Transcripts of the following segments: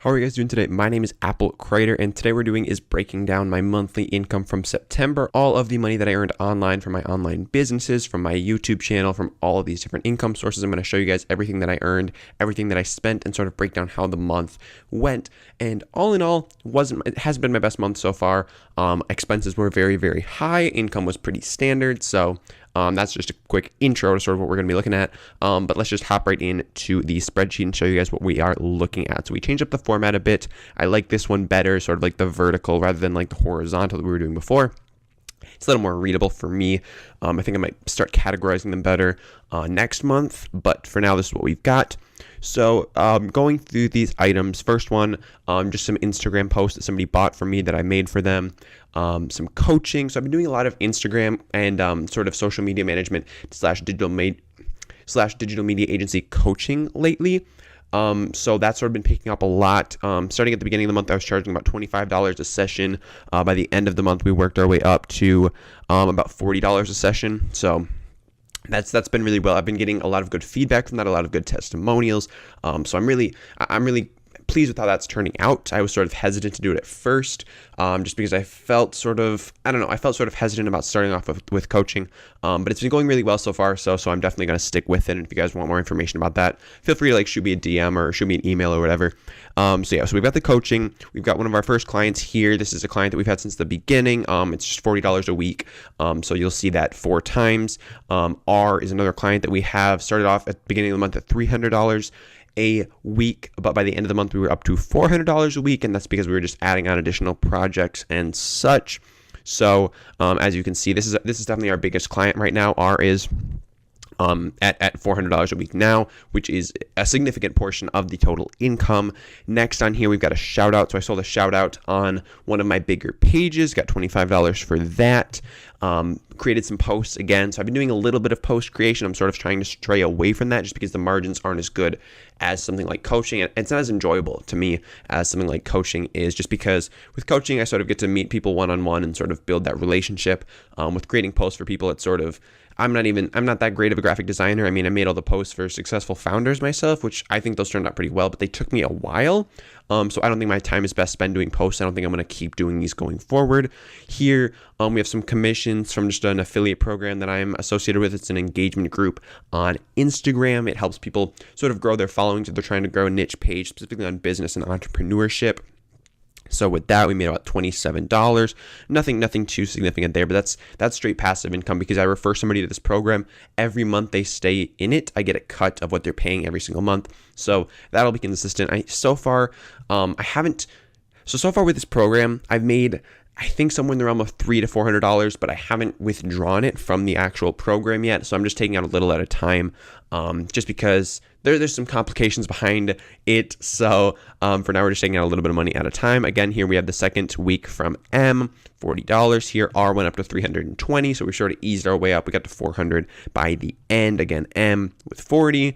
How are you guys doing today? My name is Apple Crater, and today we're doing is breaking down my monthly income from September, all of the money that I earned online from my online businesses, from my YouTube channel, from all of these different income sources. I'm going to show you guys everything that I earned, everything that I spent, and sort of break down how the month went. And all in all, it hasn't been my best month so far. Expenses were very, very high. Income was pretty standard. So that's just a quick intro to sort of what we're going to be looking at. But let's just hop right into the spreadsheet and show you guys what we are looking at. So we changed up the format a bit. I like this one better, sort of like the vertical rather than like the horizontal that we were doing before. It's a little more readable for me. I think I might start categorizing them better next month, but for now, this is what we've got. So going through these items, first one, just some Instagram posts that somebody bought from me that I made for them, some coaching. So I've been doing a lot of Instagram and sort of social media management slash digital media agency coaching lately. So that's sort of been picking up a lot. Starting at the beginning of the month, I was charging about $25 a session. By the end of the month, we worked our way up to about $40 a session. So that's been really well. I've been getting a lot of good feedback from that, a lot of good testimonials. So I'm really pleased with how that's turning out. I was sort of hesitant to do it at first, just because I felt sort of hesitant about starting off with coaching, but it's been going really well so far. So I'm definitely going to stick with it. And if you guys want more information about that, feel free to shoot me a DM or shoot me an email or whatever. So we've got the coaching. We've got one of our first clients here. This is a client that we've had since the beginning. It's just $40 a week. So you'll see that 4 times. R is another client that we have started off at the beginning of the month at $300 a week, but by the end of the month we were up to $400 a week, and that's because we were just adding on additional projects and such. So as you can see, this is definitely our biggest client right now. R is at $400 a week now, which is a significant portion of the total income. Next on here, we've got a shout out. So I sold a shout out on one of my bigger pages, got $25 for that. Created some posts again. So I've been doing a little bit of post creation. I'm sort of trying to stray away from that just because the margins aren't as good as something like coaching. And it's not as enjoyable to me as something like coaching is, just because with coaching, I sort of get to meet people one-on-one and sort of build that relationship. With creating posts for people, it's sort of, I'm not that great of a graphic designer. I mean, I made all the posts for successful founders myself, which I think those turned out pretty well, but they took me a while. So I don't think my time is best spent doing posts. I don't think I'm going to keep doing these going forward. Here, we have some commissions from just an affiliate program that I'm associated with. It's an engagement group on Instagram. It helps people sort of grow their followings if they're trying to grow a niche page, specifically on business and entrepreneurship. So with that, we made about $27. Nothing too significant there, but that's straight passive income because I refer somebody to this program. Every month they stay in it, I get a cut of what they're paying every single month. So that'll be consistent. So far with this program, I've made, I think, somewhere in the realm of $300 to $400, but I haven't withdrawn it from the actual program yet. So I'm just taking out a little at a time, just because there's some complications behind it. So for now, we're just taking out a little bit of money at a time. Again, here we have the second week from M, $40. Here, R went up to $320. So we sort of eased our way up. We got to $400 by the end. Again, M with $40.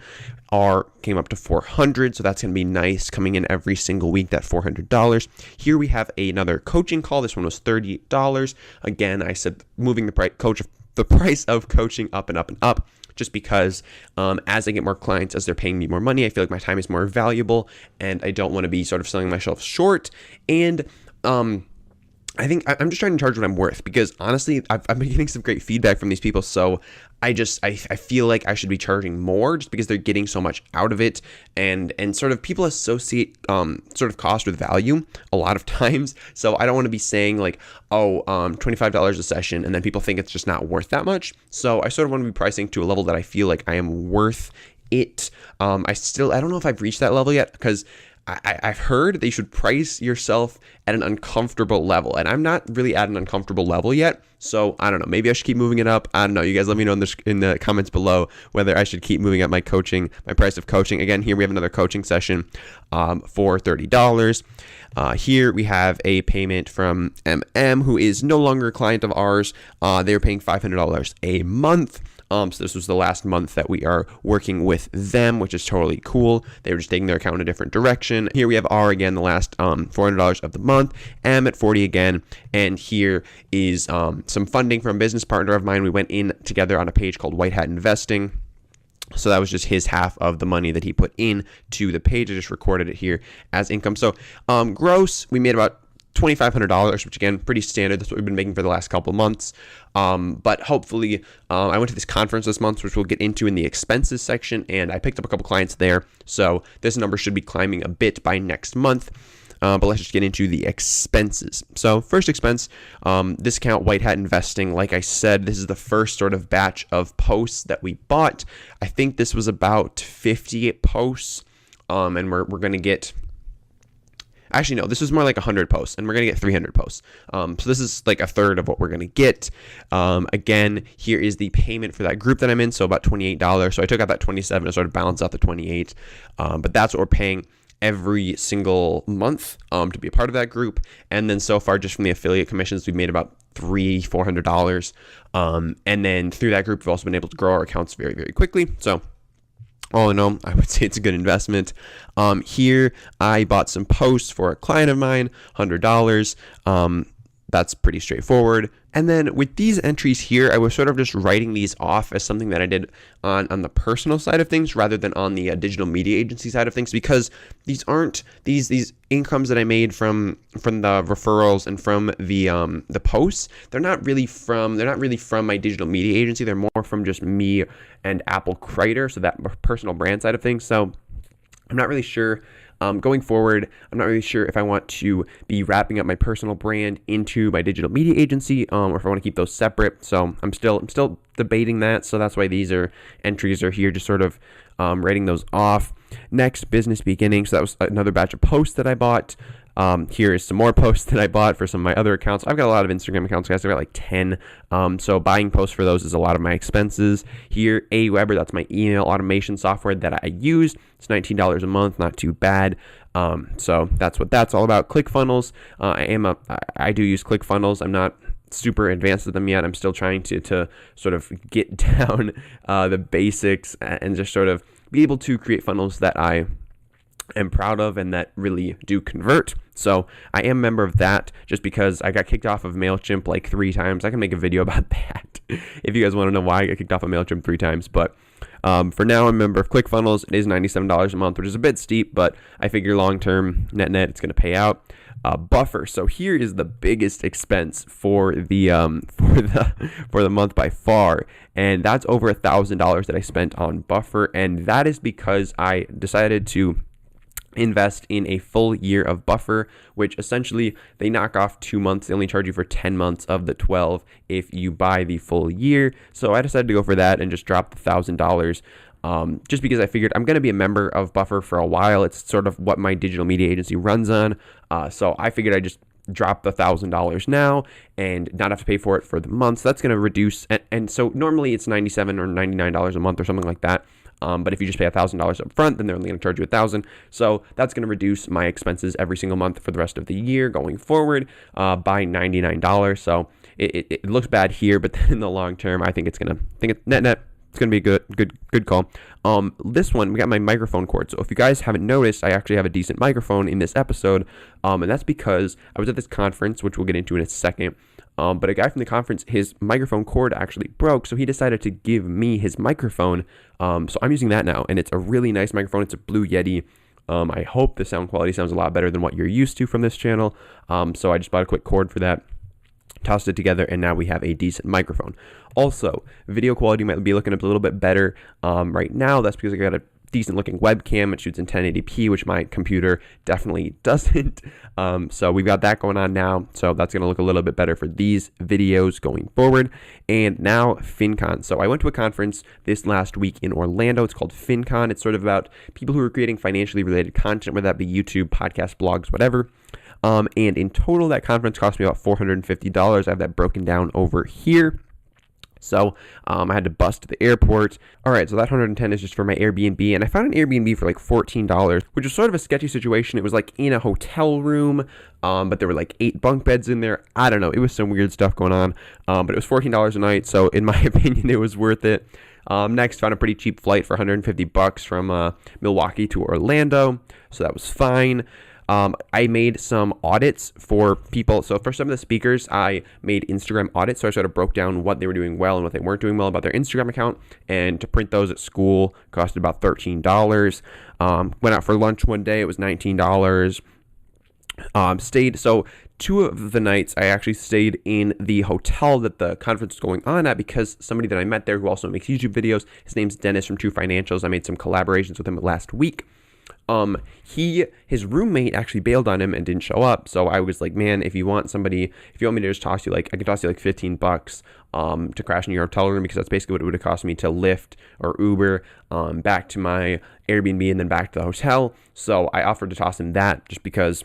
R came up to $400, so that's going to be nice, coming in every single week, that $400. Here we have another coaching call. This one was $38. Again, I said moving the price of coaching up and up and up, just because as I get more clients, as they're paying me more money, I feel like my time is more valuable, and I don't want to be sort of selling myself short. And I think I'm just trying to charge what I'm worth, because honestly, I've been getting some great feedback from these people. So I feel like I should be charging more just because they're getting so much out of it. And sort of people associate sort of cost with value a lot of times. So I don't want to be saying like, $25 a session, and then people think it's just not worth that much. So I sort of want to be pricing to a level that I feel like I am worth it. I don't know if I've reached that level yet, because I've heard that you should price yourself at an uncomfortable level, and I'm not really at an uncomfortable level yet. So I don't know, maybe I should keep moving it up. I don't know. You guys let me know in the comments below whether I should keep moving up my price of coaching. Again, here we have another coaching session for $30. Here we have a payment from MM, who is no longer a client of ours. They were paying $500 a month. So this was the last month that we are working with them, which is totally cool. They were just taking their account in a different direction. Here we have R again, the last $400 of the month, M at 40 again. And here is some funding from a business partner of mine. We went in together on a page called White Hat Investing. So that was just his half of the money that he put in to the page. I just recorded it here as income. So gross, we made about $2,500, which again, pretty standard. That's what we've been making for the last couple of months. But hopefully, I went to this conference this month, which we'll get into in the expenses section, and I picked up a couple clients there. So this number should be climbing a bit by next month. But let's just get into the expenses. So first expense, this account, White Hat Investing. Like I said, this is the first sort of batch of posts that we bought. I think this was about 50 posts, and we're going to get... Actually, no, this was more like 100 posts, and we're going to get 300 posts. So this is like a third of what we're going to get. Again, here is the payment for that group that I'm in, so about $28. So I took out that 27 to sort of balance out the 28. But that's what we're paying every single month to be a part of that group. And then so far, just from the affiliate commissions, we've made about $400. And then through that group, we've also been able to grow our accounts very, very quickly. So all in all, I would say it's a good investment. Here, I bought some posts for a client of mine, $100. That's pretty straightforward. And then with these entries here, I was sort of just writing these off as something that I did on the personal side of things rather than on the digital media agency side of things, because these aren't these incomes that I made from the referrals and from the posts. They're not really from my digital media agency. They're more from just me and Apple Creator, so that personal brand side of things. So I'm not really sure. Going forward, I'm not really sure if I want to be wrapping up my personal brand into my digital media agency, or if I want to keep those separate. So I'm still debating that. So that's why these entries are here, just sort of writing those off. Next, business beginning. So that was another batch of posts that I bought. Here is some more posts that I bought for some of my other accounts. I've got a lot of Instagram accounts, guys. I've got like 10. So buying posts for those is a lot of my expenses. Here, Aweber, that's my email automation software that I use. It's $19 a month, not too bad. So that's what that's all about. ClickFunnels. I do use ClickFunnels. I'm not super advanced with them yet. I'm still trying to sort of get down the basics and just sort of be able to create funnels that I am proud of and that really do convert. So I am a member of that just because I got kicked off of MailChimp like 3 times. I can make a video about that if you guys want to know why I got kicked off of MailChimp 3 times. But for now, I'm a member of ClickFunnels. It is $97 a month, which is a bit steep, but I figure long-term, net, it's going to pay out. Buffer. So here is the biggest expense for the month by far, and that's over $1,000 that I spent on Buffer, and that is because I decided to invest in a full year of Buffer, which essentially they knock off 2 months. They only charge you for 10 months of the 12 if you buy the full year. So I decided to go for that and just drop the $1,000. Just because I figured I'm going to be a member of Buffer for a while. It's sort of what my digital media agency runs on. So I figured I'd just drop the $1,000 now and not have to pay for it for the month. So that's going to reduce. And so normally it's $97 or $99 a month or something like that. But if you just pay $1,000 up front, then they're only going to charge you $1,000. So that's going to reduce my expenses every single month for the rest of the year going forward by $99. So it looks bad here, but then in the long term, I think it's net. It's going to be a good call. This one, we got my microphone cord. So if you guys haven't noticed, I actually have a decent microphone in this episode. And that's because I was at this conference, which we'll get into in a second. But a guy from the conference, his microphone cord actually broke. So he decided to give me his microphone. So I'm using that now. And it's a really nice microphone. It's a Blue Yeti. I hope the sound quality sounds a lot better than what you're used to from this channel. So I just bought a quick cord for that. Tossed it together, and now we have a decent microphone. Also, video quality might be looking a little bit better right now. That's because I got a decent looking webcam. It shoots in 1080p, which my computer definitely doesn't. So we've got that going on now. So that's going to look a little bit better for these videos going forward. And now Fincon. So I went to a conference this last week in Orlando. It's called Fincon. It's sort of about people who are creating financially related content, whether that be YouTube, podcasts, blogs, whatever. And in total, that conference cost me about $450. I have that broken down over here. So I had to bus to the airport. All right, so that $110 is just for my Airbnb. And I found an Airbnb for like $14, which was sort of a sketchy situation. It was like in a hotel room, but there were like 8 bunk beds in there. I don't know. It was some weird stuff going on. But it was $14 a night. So in my opinion, it was worth it. Next, found a pretty cheap flight for $150 from Milwaukee to Orlando. So that was fine. I made some audits for people. So for some of the speakers, I made Instagram audits. So I sort of broke down what they were doing well and what they weren't doing well about their Instagram account. And to print those at school costed about $13. Went out for lunch one day. It was $19. Stayed. So 2 of the nights I actually stayed in the hotel that the conference was going on at, because somebody that I met there who also makes YouTube videos, his name's Dennis from True Financials. I made some collaborations with him last week. His roommate actually bailed on him and didn't show up. So I was like, man, if you want me to just toss you, like, I could toss you like $15 to crash in your hotel room, because that's basically what it would have cost me to Lyft or Uber back to my Airbnb and then back to the hotel. So I offered to toss him that just because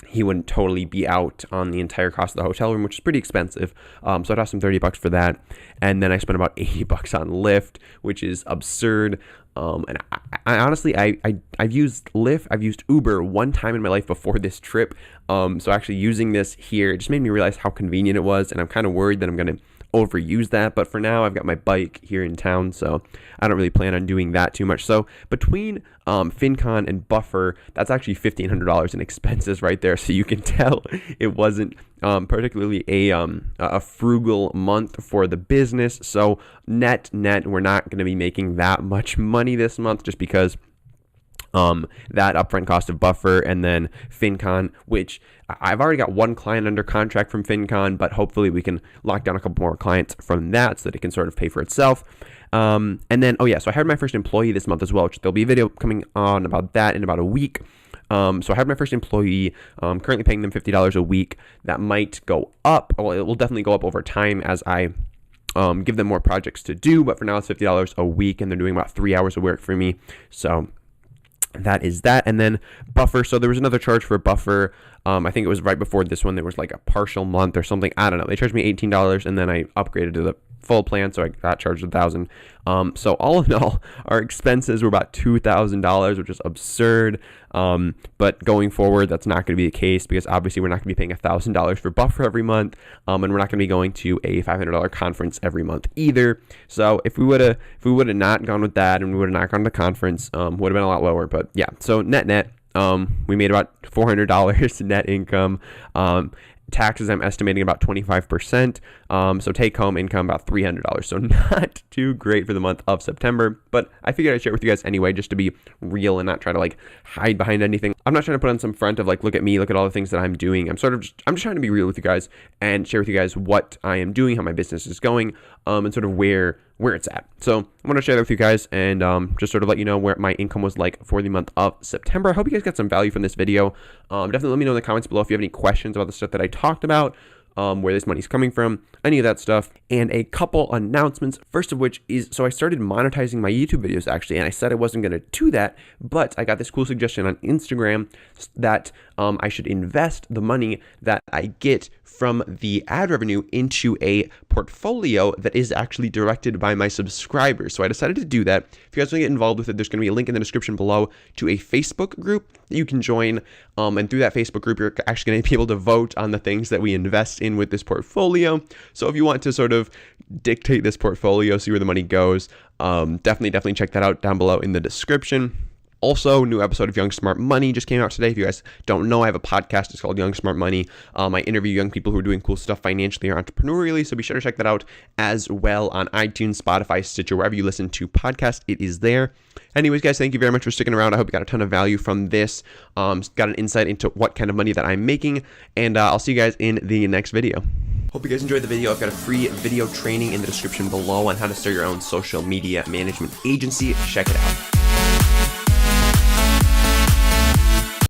he wouldn't totally be out on the entire cost of the hotel room, which is pretty expensive. So I tossed him $30 for that. And then I spent about $80 on Lyft, which is absurd. And I honestly, I've used Lyft, I've used Uber one time in my life before this trip. So actually using this here, it just made me realize how convenient it was. And I'm kind of worried that I'm going to overuse that, but for now I've got my bike here in town, so I don't really plan on doing that too much. So between Fincon and Buffer, that's actually $1,500 in expenses right there. So you can tell it wasn't particularly a frugal month for the business. So net, we're not going to be making that much money this month, just because that upfront cost of Buffer and then Fincon, which I've already got one client under contract from Fincon, but hopefully we can lock down a couple more clients from that so that it can sort of pay for itself. And then, so I hired my first employee this month as well, which there'll be a video coming on about that in about a week. So I hired my first employee, currently paying them $50 a week. That might go up. Well, it will definitely go up over time as I give them more projects to do, but for now it's $50 a week, and they're doing about 3 hours of work for me. So that is that. And then Buffer, so there was another charge for Buffer. I think it was right before this one. There was like a partial month or something. I don't know. They charged me $18, and then I upgraded to the full plan, so I got charged $1,000. So all in all, our expenses were about $2,000, which is absurd. But going forward, that's not going to be the case, because obviously we're not going to be paying $1,000 for Buffer every month, and we're not going to be going to a $500 conference every month either. So if we would have not gone with that, and we would have not gone to the conference, would have been a lot lower. But yeah, so net. We made about $400 net income. Taxes, I'm estimating about 25%. So take home income about $300. So not too great for the month of September, but I figured I'd share it with you guys anyway, just to be real and not try to like hide behind anything. I'm not trying to put on some front of like, look at me, look at all the things that I'm doing. I'm just trying to be real with you guys and share with you guys what I am doing, how my business is going, and sort of where it's at. So I want to share that with you guys and just sort of let you know where my income was like for the month of September. I hope you guys got some value from this video. Definitely let me know in the comments below if you have any questions about the stuff that I talked about, where this money's coming from, any of that stuff, and a couple announcements. First of which is, so I started monetizing my YouTube videos actually, and I said I wasn't going to do that, but I got this cool suggestion on Instagram that I should invest the money that I get from the ad revenue into a portfolio that is actually directed by my subscribers. So I decided to do that. If you guys want to get involved with it, there's going to be a link in the description below to a Facebook group that you can join. And through that Facebook group, you're actually going to be able to vote on the things that we invest in with this portfolio. So if you want to sort of dictate this portfolio, see where the money goes, definitely check that out down below in the description. Also, new episode of Young Smart Money just came out today. If you guys don't know, I have a podcast. It's called Young Smart Money. I interview young people who are doing cool stuff financially or entrepreneurially, so be sure to check that out as well on iTunes, Spotify, Stitcher, wherever you listen to podcasts. It is there. Anyways, guys, thank you very much for sticking around. I hope you got a ton of value from this. Got an insight into what kind of money that I'm making, and I'll see you guys in the next video. Hope you guys enjoyed the video. I've got a free video training in the description below on how to start your own social media management agency. Check it out.